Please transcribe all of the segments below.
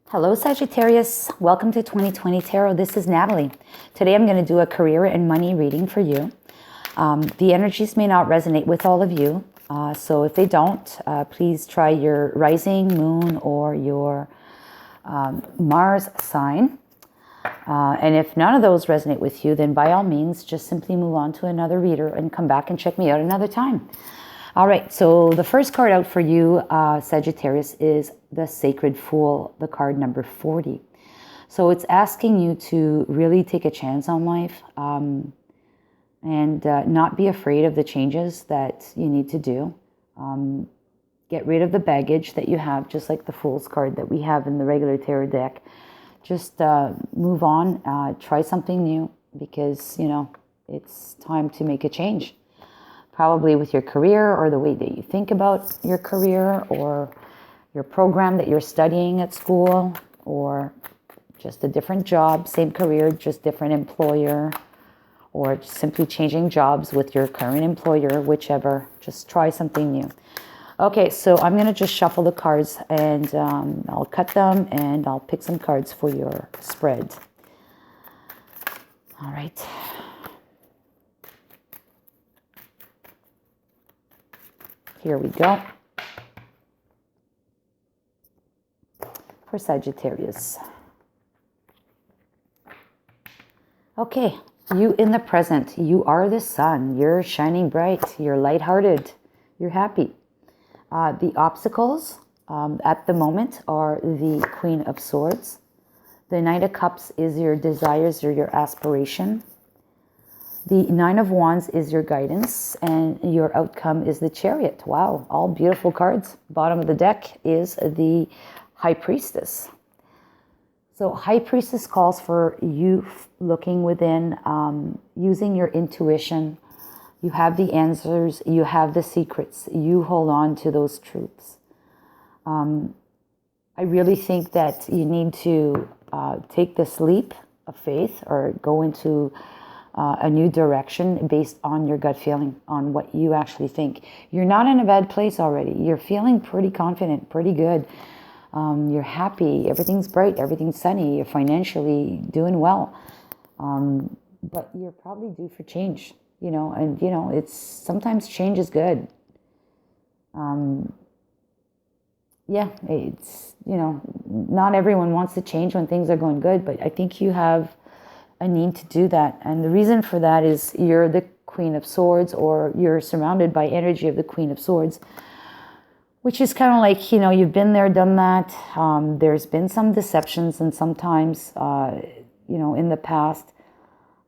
Hello, Sagittarius. Welcome to 2020 Tarot. This is Natalie. Today I'm going to do a career and money reading for you. The energies may not resonate with all of you. So if they don't, please try your rising, moon, or your Mars sign. And if none of those resonate with you, then by all means, just simply move on to another reader and come back and check me out another time. All right, so the first card out for you, Sagittarius, is the Sacred Fool, the card number 40. So it's asking you to really take a chance on life and not be afraid of the changes that you need to do. Get rid of the baggage that you have, just like the Fool's card that we have in the regular tarot deck. Just move on, try something new, because, you know, it's time to make a change. Probably with your career, or the way that you think about your career, or your program that you're studying at school, or just a different job, same career, just different employer, or simply changing jobs with your current employer, whichever. Just try something new. Okay, so I'm going to just shuffle the cards, and I'll cut them, and I'll pick some cards for your spread. All right. Here we go. For Sagittarius. Okay, you in the present, you are the sun. You're shining bright. You're lighthearted. You're happy. The obstacles at the moment are the Queen of Swords. The Knight of Cups is your desires or your aspiration. The Nine of Wands is your guidance, and your outcome is the Chariot. Wow, all beautiful cards. Bottom of the deck is the High Priestess. So High Priestess calls for you looking within, using your intuition. You have the answers. You have the secrets. You hold on to those truths. I really think that you need to take this leap of faith, or go into a new direction based on your gut feeling, on what you actually think. You're not in a bad place already. You're feeling pretty confident, pretty good. You're happy. Everything's bright. Everything's sunny. You're financially doing well. But you're probably due for change, you know, and, you know, it's sometimes change is good. Yeah, it's, you know, not everyone wants to change when things are going good, but I think you have a need to do that. And the reason for that is you're the Queen of Swords, or you're surrounded by energy of the Queen of Swords, which is kind of like, you know, you've been there, done that. There's been some deceptions, and sometimes, you know, in the past,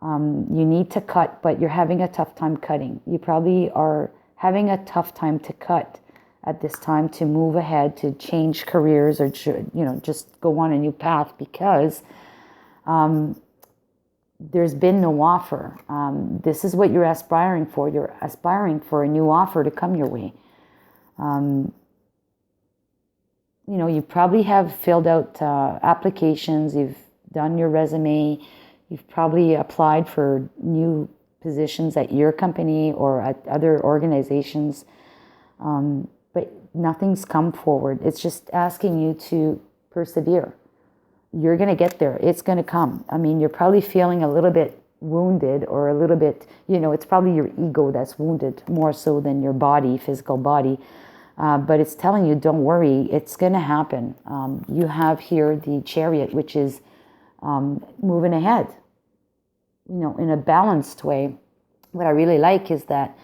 you need to cut, but you're having a tough time cutting. You probably are having a tough time to cut at this time, to move ahead, to change careers, or, you know, just go on a new path, because there's been no offer. This is what you're aspiring for. You're aspiring for a new offer to come your way. You know, you probably have filled out applications. You've done your resume. You've probably applied for new positions at your company or at other organizations. But nothing's come forward. It's just asking you to persevere. You're going to get there. It's going to come. I mean, you're probably feeling a little bit wounded, or a little bit, you know, it's probably your ego that's wounded more so than your body, physical body. But it's telling you, don't worry, it's going to happen. You have here the Chariot, which is moving ahead, you know, in a balanced way. What I really like is that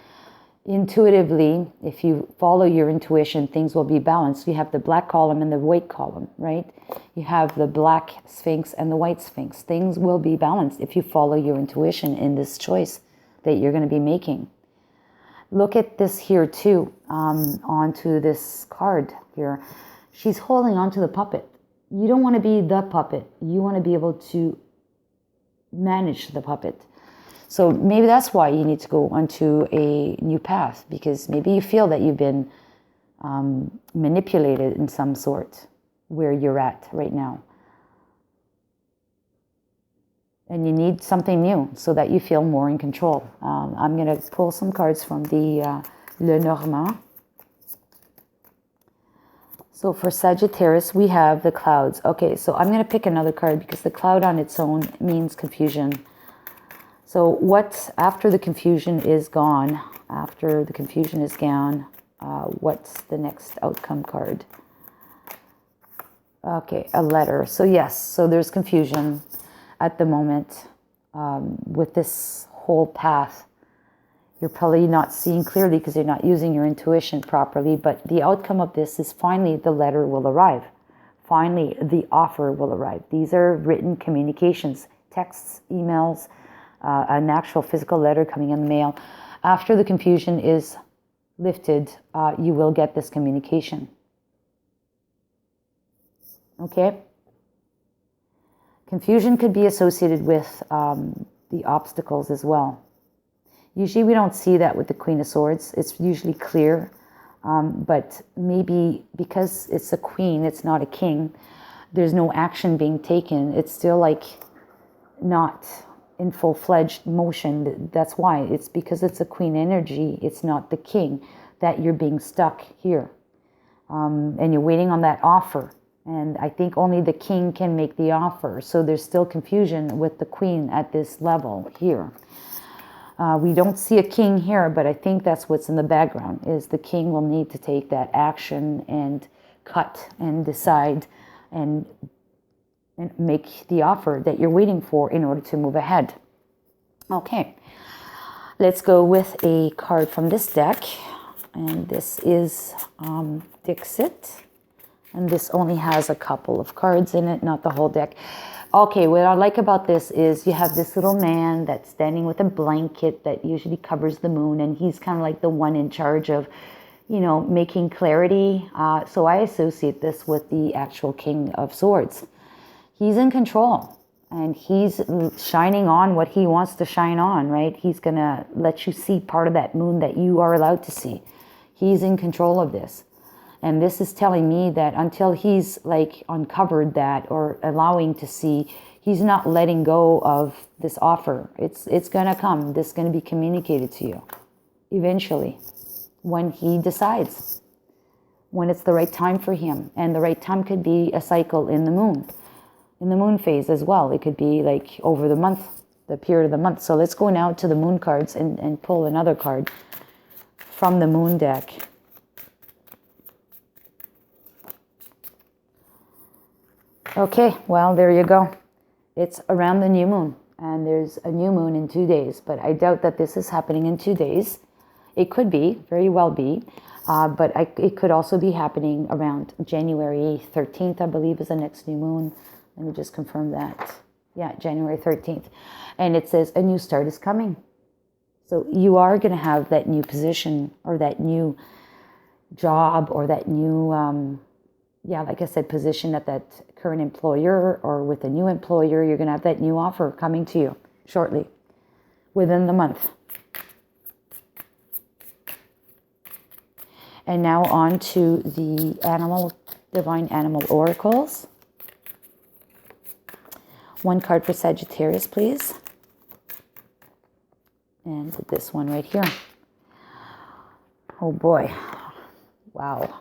intuitively, if you follow your intuition, things will be balanced. You have the black column and the white column, right? You have the black Sphinx and the white Sphinx. Things will be balanced if you follow your intuition in this choice that you're going to be making. Look at this here too, onto this card here. She's holding on to the puppet. You don't want to be the puppet. You want to be able to manage the puppet. So maybe that's why you need to go onto a new path, because maybe you feel that you've been manipulated in some sort where you're at right now. And you need something new so that you feel more in control. I'm going to pull some cards from the Lenormand. So for Sagittarius, we have the clouds. Okay, so I'm going to pick another card because the cloud on its own means confusion. So what, after the confusion is gone, what's the next outcome card? Okay, a letter. So yes, so there's confusion at the moment with this whole path. You're probably not seeing clearly because you're not using your intuition properly, but the outcome of this is finally the letter will arrive. Finally, the offer will arrive. These are written communications, texts, emails, an actual physical letter coming in the mail. After the confusion is lifted, you will get this communication. Okay? Confusion could be associated with the obstacles as well. Usually we don't see that with the Queen of Swords. It's usually clear, but maybe because it's a queen, it's not a king, there's no action being taken. It's still like not in full-fledged motion. That's why. It's because it's a queen energy. It's not the king that you're being stuck here. And you're waiting on that offer. And I think only the king can make the offer. So there's still confusion with the queen at this level here. We don't see a king here, but I think that's what's in the background, is the king will need to take that action and cut and decide and make the offer that you're waiting for in order to move ahead. Okay, let's go with a card from this deck. And this is Dixit. And this only has a couple of cards in it, not the whole deck. Okay, what I like about this is you have this little man that's standing with a blanket that usually covers the moon, and he's kind of like the one in charge of, you know, making clarity. So I associate this with the actual King of Swords. He's in control, and he's shining on what he wants to shine on, right? He's going to let you see part of that moon that you are allowed to see. He's in control of this. And this is telling me that until he's like uncovered that or allowing to see, he's not letting go of this offer. It's going to come. This is going to be communicated to you eventually when he decides, when it's the right time for him. And the right time could be a cycle in the moon phase as well. It could be like over the month, the period of the month. So let's go now to the moon cards and pull another card from the moon deck. Okay, well, there you go. It's around the new moon, and there's a new moon in 2 days, but I doubt that this is happening in 2 days. It could be, very well be, but it could also be happening around January 13th, I believe, is the next new moon. Let me just confirm that. Yeah, January 13th. And it says a new start is coming. So you are going to have that new position or that new job or that new... like I said, position at that current employer or with a new employer. You're going to have that new offer coming to you shortly, within the month. And now on to the Divine Animal Oracles. One card for Sagittarius, please. And this one right here. Oh boy. Wow.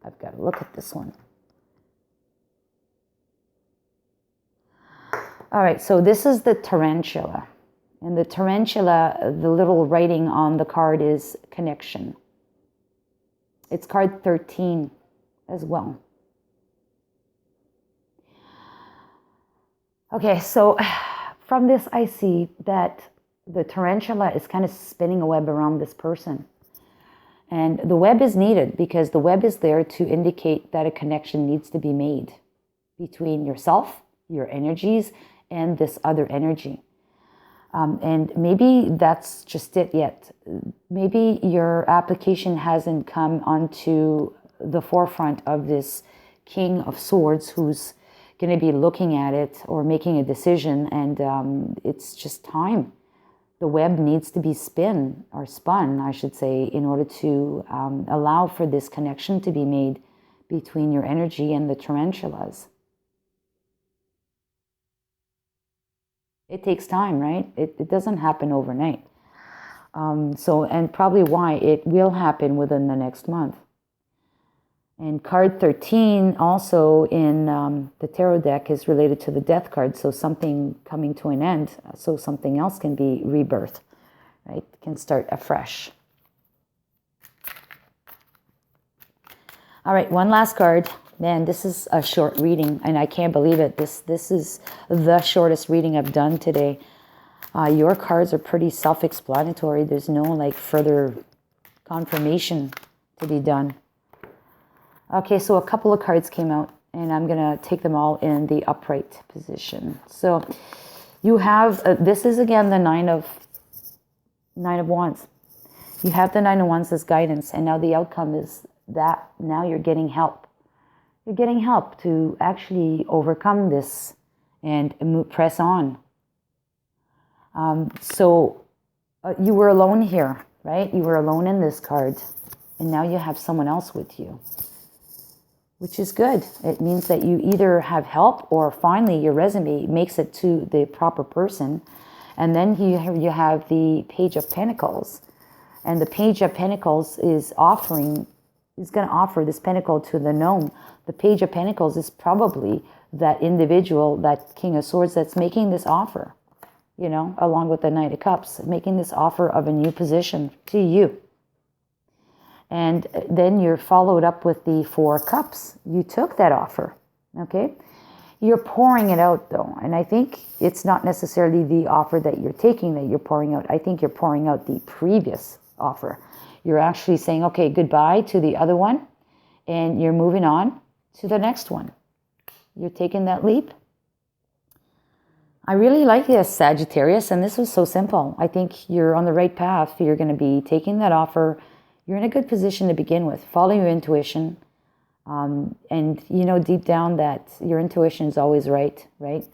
I've got to look at this one. All right, so this is the tarantula. And the tarantula, the little writing on the card is connection. It's card 13 as well. Okay, so from this I see that the tarantula is kind of spinning a web around this person. And the web is needed because the web is there to indicate that a connection needs to be made between yourself, your energies, and this other energy. And maybe that's just it yet. Maybe your application hasn't come onto the forefront of this King of Swords who's going to be looking at it or making a decision, and it's just time. The web needs to be spun, I should say, in order to allow for this connection to be made between your energy and the tarantulas. It takes time, right? It doesn't happen overnight. And probably why it will happen within the next month. And card 13 also in the tarot deck is related to the death card. So something coming to an end. So something else can be rebirth, right? Can start afresh. All right, one last card. Man, this is a short reading, and I can't believe it. This is the shortest reading I've done today. Your cards are pretty self-explanatory. There's no like further confirmation to be done. Okay, so a couple of cards came out, and I'm going to take them all in the upright position. So you have, this is again the Nine of Wands. You have the Nine of Wands as guidance, and now the outcome is that now you're getting help. You're getting help to actually overcome this and press on. So you were alone here, right? You were alone in this card, and now you have someone else with you, which is good. It means that you either have help or finally your resume makes it to the proper person. And then you have the Page of Pentacles. And the Page of Pentacles is going to offer this pentacle to the gnome. The Page of Pentacles is probably that individual, that King of Swords that's making this offer, you know, along with the Knight of Cups, making this offer of a new position to you. And then you're followed up with the Four of Cups. You took that offer, okay? You're pouring it out, though. And I think it's not necessarily the offer that you're taking that you're pouring out. I think you're pouring out the previous offer. You're actually saying, okay, goodbye to the other one, and you're moving on to the next one. You're taking that leap. I really like this, Sagittarius, and this was so simple. I think you're on the right path. You're going to be taking that offer. You're in a good position to begin with. Follow your intuition. And you know deep down that your intuition is always right, right?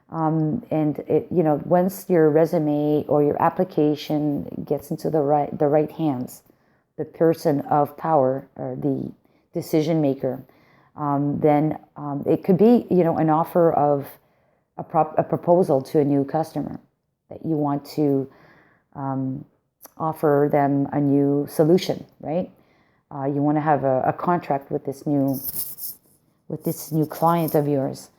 And it, you know, once your resume or your application gets into the right hands, the person of power or the decision maker, then it could be, you know, an offer of a proposal to a new customer that you want to offer them a new solution, right? You want to have a contract with this new client of yours,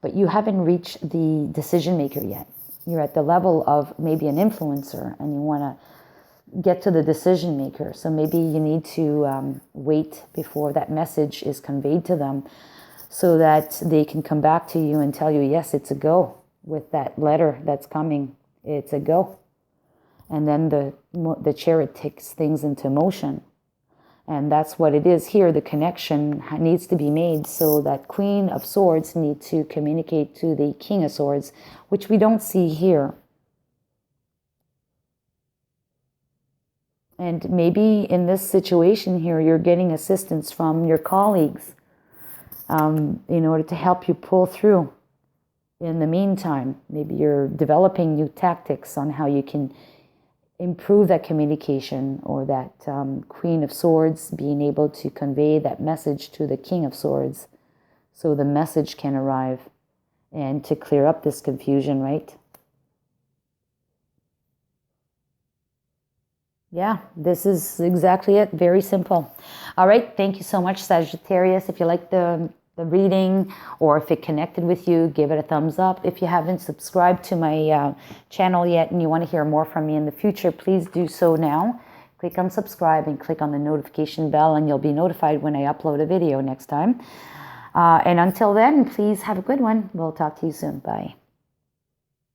but you haven't reached the decision maker yet. You're at the level of maybe an influencer, and you want to get to the decision maker. So maybe you need to wait before that message is conveyed to them, so that they can come back to you and tell you, yes, it's a go. With that letter that's coming, it's a go. And then the chariot takes things into motion. And that's what it is here. The connection needs to be made, so that Queen of Swords need to communicate to the King of Swords, which we don't see here. And maybe in this situation here, you're getting assistance from your colleagues in order to help you pull through. In the meantime, maybe you're developing new tactics on how you can improve that communication, or that Queen of Swords being able to convey that message to the King of Swords, so the message can arrive and to clear up this confusion, right? Yeah, this is exactly it. Very simple. All right, thank you so much, Sagittarius. If you like the reading, or if it connected with you, give it a thumbs up. If you haven't subscribed to my channel yet and you want to hear more from me in the future, please do so now. Click on subscribe and click on the notification bell, and you'll be notified when I upload a video next time. And until then, please have a good one. We'll talk to you soon. Bye.